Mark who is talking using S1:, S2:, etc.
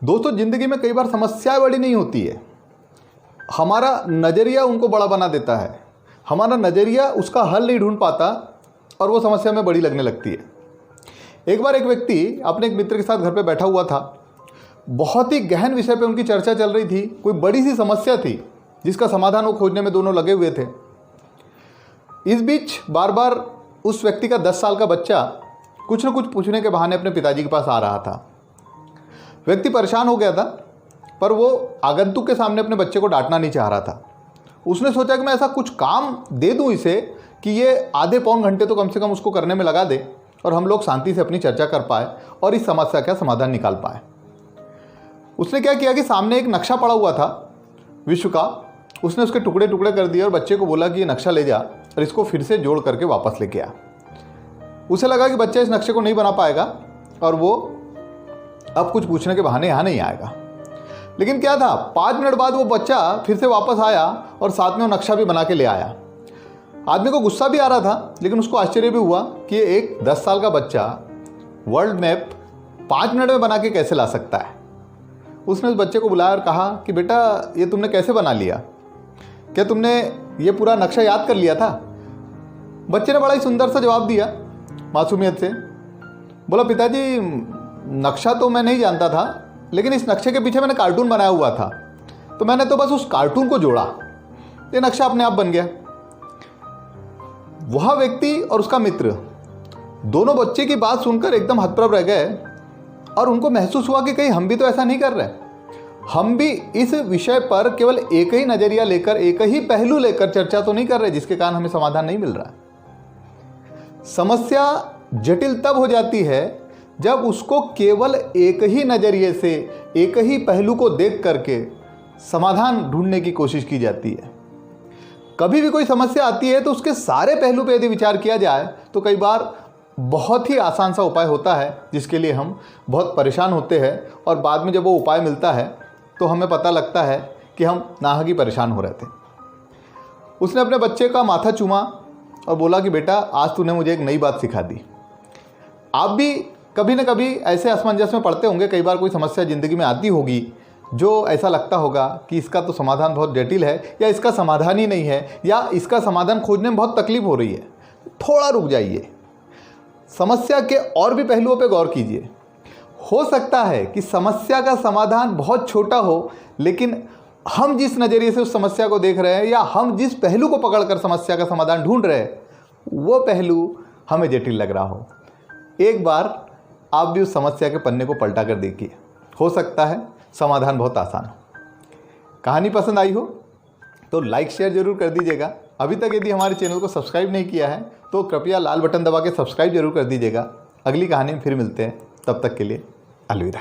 S1: दोस्तों, ज़िंदगी में कई बार समस्याएं बड़ी नहीं होती है, हमारा नज़रिया उनको बड़ा बना देता है। हमारा नज़रिया उसका हल नहीं ढूंढ पाता और वो समस्या में बड़ी लगने लगती है। एक बार एक व्यक्ति अपने एक मित्र के साथ घर पे बैठा हुआ था। बहुत ही गहन विषय पे उनकी चर्चा चल रही थी। कोई बड़ी सी समस्या थी जिसका समाधान वो खोजने में दोनों लगे हुए थे। इस बीच बार बार उस व्यक्ति का 10 साल का बच्चा कुछ न कुछ पूछने के बहाने अपने पिताजी के पास आ रहा था। व्यक्ति परेशान हो गया था, पर वो आगंतुक के सामने अपने बच्चे को डांटना नहीं चाह रहा था। उसने सोचा कि मैं ऐसा कुछ काम दे दूं इसे कि ये आधे पौन घंटे तो कम से कम उसको करने में लगा दे और हम लोग शांति से अपनी चर्चा कर पाए और इस समस्या का समाधान निकाल पाए। उसने क्या किया कि सामने एक नक्शा पड़ा हुआ था विश्व का। उसने उसके टुकड़े टुकड़े कर दिए और बच्चे को बोला कि ये नक्शा ले जा और इसको फिर से जोड़ करके वापस लेके आ। उसे लगा कि बच्चा इस नक्शे को नहीं बना पाएगा और वो अब कुछ पूछने के बहाने यहाँ नहीं आएगा। लेकिन क्या था, 5 मिनट बाद वो बच्चा फिर से वापस आया और साथ में वो नक्शा भी बना के ले आया। आदमी को गुस्सा भी आ रहा था, लेकिन उसको आश्चर्य भी हुआ कि एक 10 साल का बच्चा वर्ल्ड मैप 5 मिनट में बना के कैसे ला सकता है। उसने उस बच्चे को बुलाया और कहा कि बेटा, ये तुमने कैसे बना लिया? क्या तुमने ये पूरा नक्शा याद कर लिया था? बच्चे ने बड़ा ही सुंदर सा जवाब दिया मासूमियत से। बोला, पिताजी, नक्शा तो मैं नहीं जानता था, लेकिन इस नक्शे के पीछे मैंने कार्टून बनाया हुआ था, तो मैंने तो बस उस कार्टून को जोड़ा, ये नक्शा अपने आप बन गया। वह व्यक्ति और उसका मित्र दोनों बच्चे की बात सुनकर एकदम हतप्रभ रह गए और उनको महसूस हुआ कि कहीं हम भी तो ऐसा नहीं कर रहे। हम भी इस विषय पर केवल एक ही नज़रिया लेकर, एक ही पहलू लेकर चर्चा तो नहीं कर रहे, जिसके कारण हमें समाधान नहीं मिल रहा। समस्या जटिल तब हो जाती है जब उसको केवल एक ही नज़रिए से, एक ही पहलू को देख करके समाधान ढूंढने की कोशिश की जाती है। कभी भी कोई समस्या आती है तो उसके सारे पहलू पे यदि विचार किया जाए तो कई बार बहुत ही आसान सा उपाय होता है, जिसके लिए हम बहुत परेशान होते हैं और बाद में जब वो उपाय मिलता है तो हमें पता लगता है कि हम नाहक ही परेशान हो रहे थे। उसने अपने बच्चे का माथा चूमा और बोला कि बेटा, आज तूने मुझे एक नई बात सिखा दी। आप भी कभी न कभी ऐसे असमंजस में पड़ते होंगे। कई बार कोई समस्या ज़िंदगी में आती होगी जो ऐसा लगता होगा कि इसका तो समाधान बहुत जटिल है, या इसका समाधान ही नहीं है, या इसका समाधान खोजने में बहुत तकलीफ हो रही है। थोड़ा रुक जाइए, समस्या के और भी पहलुओं पे गौर कीजिए। हो सकता है कि समस्या का समाधान बहुत छोटा हो, लेकिन हम जिस नज़रिए से उस समस्या को देख रहे हैं या हम जिस पहलू को पकड़कर समस्या का समाधान ढूंढ रहे हैं, वो पहलू हमें जटिल लग रहा हो। एक बार आप भी उस समस्या के पन्ने को पलटा कर देखिए, हो सकता है समाधान बहुत आसान हो। कहानी पसंद आई हो तो लाइक शेयर जरूर कर दीजिएगा। अभी तक यदि हमारे चैनल को सब्सक्राइब नहीं किया है तो कृपया लाल बटन दबा के सब्सक्राइब जरूर कर दीजिएगा। अगली कहानी में फिर मिलते हैं, तब तक के लिए अलविदा।